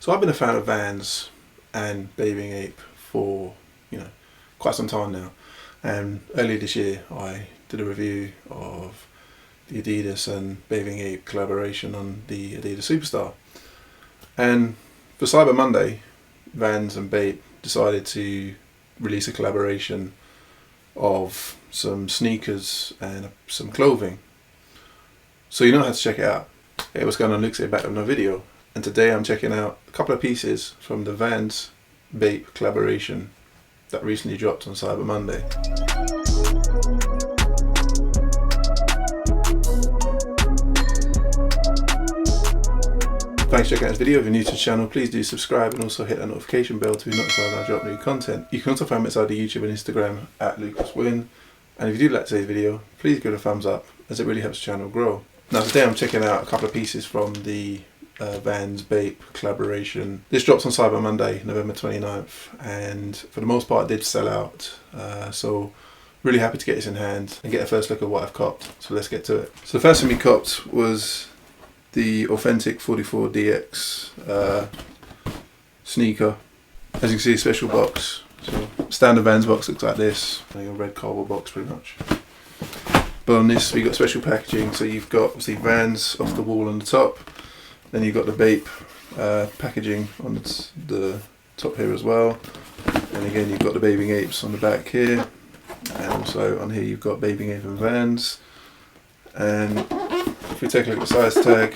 So I've been a fan of Vans and Bathing Ape for, quite some time now. And earlier this year I did a review of the Adidas and Bathing Ape collaboration on the Adidas Superstar. And for Cyber Monday, Vans and Bape decided to release a collaboration of some sneakers and some clothing. So you know how to check it out. Hey, what's going on? Lukas here, back with another video. And today I'm checking out a couple of pieces from the Vans Bape collaboration that recently dropped on Cyber Monday. Thanks for checking out this video. If you're new to the channel, please do subscribe and also hit that notification bell to be notified when I drop new content. You can also find me inside the YouTube and Instagram at Lukas Winn. And if you do like today's video, please give it a thumbs up as it really helps the channel grow. Now today I'm checking out a couple of pieces from the Vans Bape collaboration. This drops on Cyber Monday, November 29th, and for the most part it did sell out. So really happy to get this in hand and get a first look at what I've copped. So let's get to it. So the first thing we copped was the authentic 44DX sneaker. As you can see, a special box. So standard Vans box looks like this, like a red cardboard box pretty much. But on this we got special packaging, so you've got obviously Vans off the wall on the top, then you've got the Bape packaging on the top here as well, and again you've got the Bathing Apes on the back here, and also on here you've got Bathing Ape and Vans. And if we take a look at the size tag,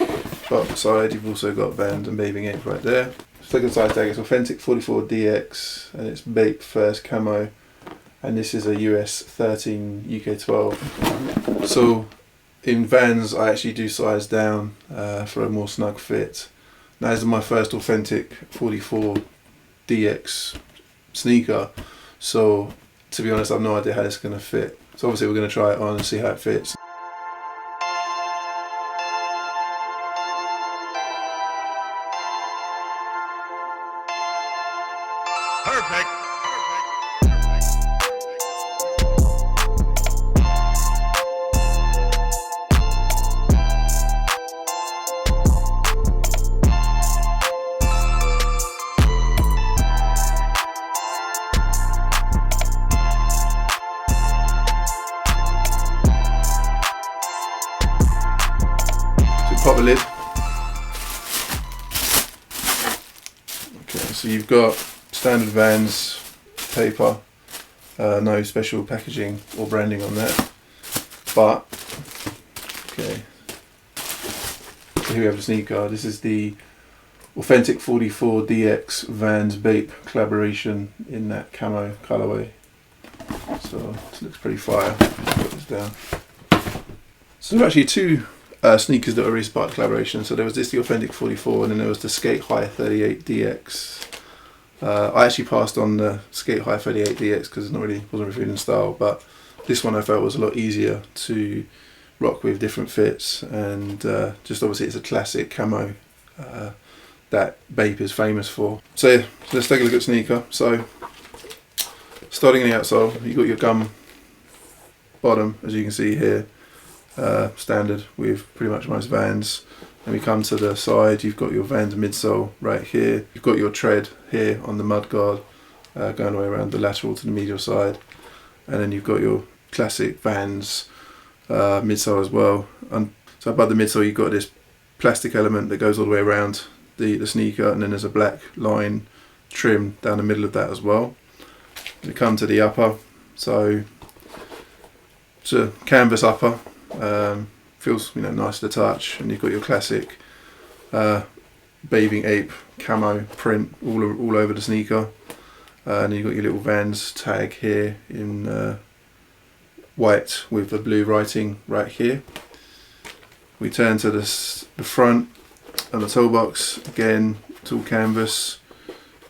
bottom side you've also got Vans and Bathing Ape right there. So look at the size tag, it's authentic 44DX and it's Bape first camo, and this is a US 13, UK 12. So in Vans I actually do size down for a more snug fit. Now this is my first authentic 44DX sneaker, so to be honest I have no idea how this is going to fit. So obviously we're going to try it on and see how it fits. Perfect. Pop the lid. Okay, so you've got standard Vans paper, no special packaging or branding on that. But okay, so here we have the sneaker. This is the authentic 44DX Vans Bape collaboration in that camo colorway. So this looks pretty fire. Put this down. So there are actually two sneakers that were released part of the collaboration. So there was this, the authentic 44, and then there was the Skate High 38DX. I actually passed on the Skate High 38DX because it wasn't really feeling style, but this one I felt was a lot easier to rock with, different fits, and just obviously it's a classic camo that Bape is famous for. So yeah, so let's take a look at the sneaker. So starting in the outsole, you've got your gum bottom, as you can see here. Standard with pretty much most Vans. Then we come to the side, you've got your Vans midsole right here. You've got your tread here on the mudguard, going all the way around the lateral to the medial side. And then you've got your classic Vans midsole as well. And so above the midsole you've got this plastic element that goes all the way around the sneaker, and then there's a black line trim down the middle of that as well. We come to the upper, so it's a canvas upper. Feels nice to the touch, and you've got your classic Bathing Ape camo print all over the sneaker, and then you've got your little Vans tag here in white with the blue writing right here. We turn to the front and the toe box. Again, it's all canvas,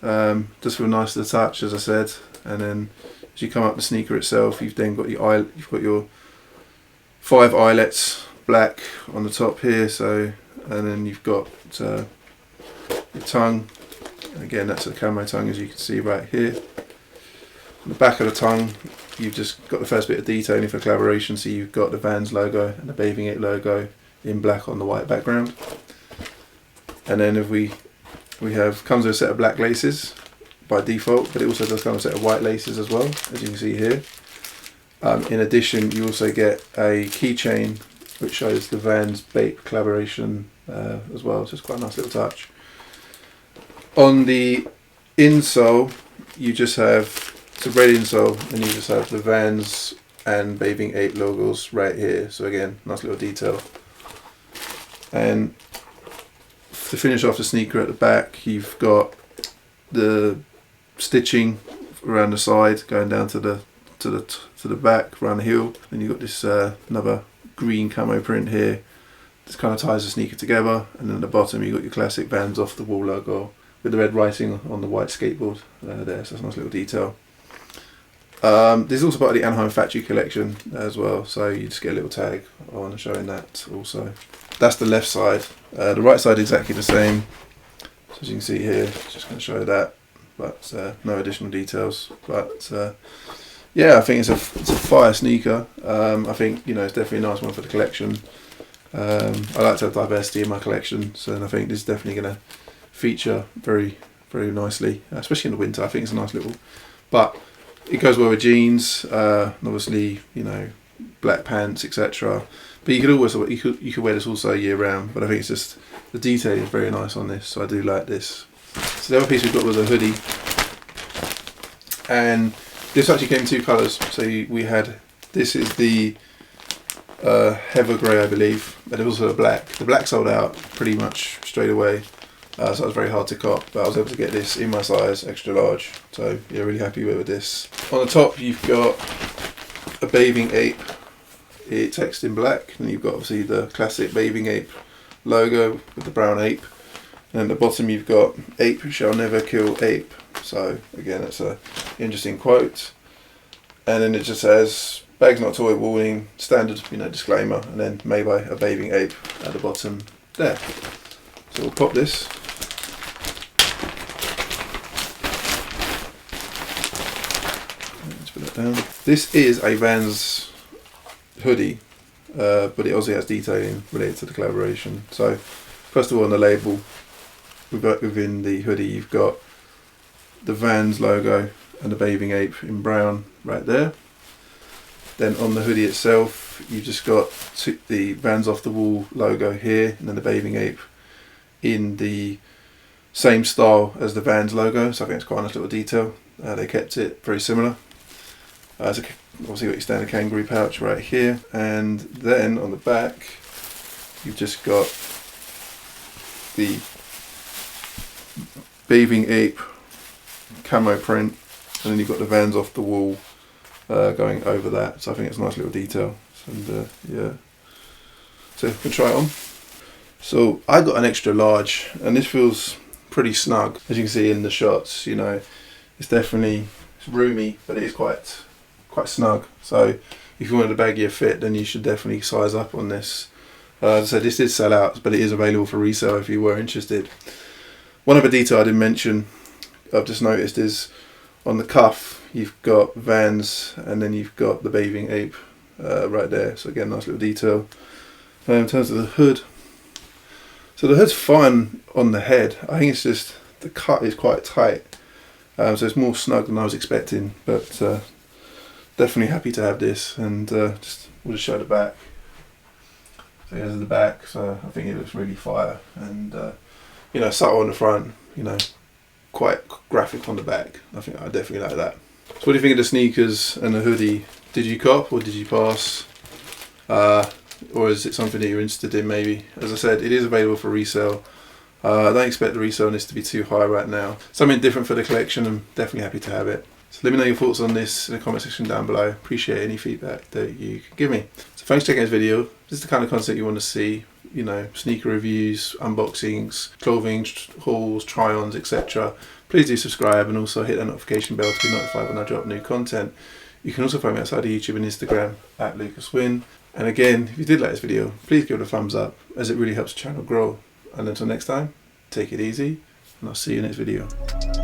just feel nice to the touch, as I said. And then as you come up the sneaker itself, you've then got your 5 eyelets black on the top here, so, and then you've got your tongue. Again, that's a camo tongue, as you can see right here. On the back of the tongue you've just got the first bit of detailing for collaboration, so you've got the Vans logo and the Bathing Ape logo in black on the white background. And then if we comes with a set of black laces by default, but it also does come with a set of white laces as well, as you can see here. In addition, you also get a keychain which shows the Vans Bape collaboration as well, so it's quite a nice little touch. On the insole, you just have, it's a red insole, and you just have the Vans and Bathing Ape logos right here, so again, nice little detail. And to finish off the sneaker at the back, you've got the stitching around the side going down to the back around the heel, and you've got this another green camo print here. This kind of ties the sneaker together, and then at the bottom you've got your classic Vans off the wall logo with the red writing on the white skateboard there, so that's a nice little detail. This is also part of the Anaheim factory collection as well, so you just get a little tag on showing that also. That's the left side. The right side exactly the same. So as you can see here, just going to show that, but no additional details. But yeah, I think it's a fire sneaker. I think, you know, it's definitely a nice one for the collection. I like to have diversity in my collection, so I think this is definitely going to feature very, very nicely, especially in the winter. I think it's a nice little, but it goes well with jeans, and obviously, you know, black pants, etc. But you could always you could wear this also year round. But I think it's just the detail is very nice on this, so I do like this. So the other piece we've got was a hoodie, and this actually came in two colours. So we had, this is the heather grey, I believe, but there was also a black. The black sold out pretty much straight away. So it was very hard to cop, but I was able to get this in my size, extra large. So yeah, really happy with this. On the top, you've got a Bathing Ape, it's text in black, and you've got obviously the classic Bathing Ape logo with the brown ape. And at the bottom, you've got "Ape shall never kill ape." So again, that's a interesting quote. And then it just says "Bags not toy warning," standard, you know, disclaimer, and then "Made by a Bathing Ape" at the bottom there. So we'll pop this. Let's put that down. This is a Vans hoodie, but it also has detailing related to the collaboration. So first of all, on the label, within the hoodie, you've got the Vans logo and the Bathing Ape in brown right there. Then on the hoodie itself, you've just got the Vans off the wall logo here, and then the Bathing Ape in the same style as the Vans logo, so I think it's quite a nice little detail. They kept it very similar. So obviously got your standard kangaroo pouch right here, and then on the back you've just got the Bathing Ape camo print, and then you've got the Vans off the wall going over that, so I think it's a nice little detail. And yeah, so you can try it on. So I got an extra large, and this feels pretty snug, as you can see in the shots. You know, it's definitely roomy, but it is quite snug. So if you wanted a baggier fit, then you should definitely size up on this. As I said, this did sell out, but it is available for resale if you were interested. One other detail I didn't mention, I've just noticed, is on the cuff you've got Vans, and then you've got the Bathing Ape right there. So again, nice little detail. In terms of the hood, so the hood's fine on the head. I think it's just the cut is quite tight, so it's more snug than I was expecting. But definitely happy to have this, and we'll just show the back. So here's the back. So I think it looks really fire, and you know, subtle on the front. You know, quite graphic on the back. I think I definitely like that. So what do you think of the sneakers and the hoodie? Did you cop or did you pass? Or is it something that you're interested in maybe? As I said, it is available for resale. I don't expect the resale on this to be too high right now. Something different for the collection, I'm definitely happy to have it. So let me know your thoughts on this in the comment section down below. Appreciate any feedback that you can give me. So thanks for checking this video. This is the kind of content you want to see. You know, sneaker reviews, unboxings, clothing hauls, try-ons, etc. Please do subscribe, and also hit that notification bell to be notified when I drop new content. You can also find me outside of YouTube and Instagram at Lukas Winn. And again, if you did like this video, please give it a thumbs up, as it really helps the channel grow. And until next time, take it easy, and I'll see you in the next video.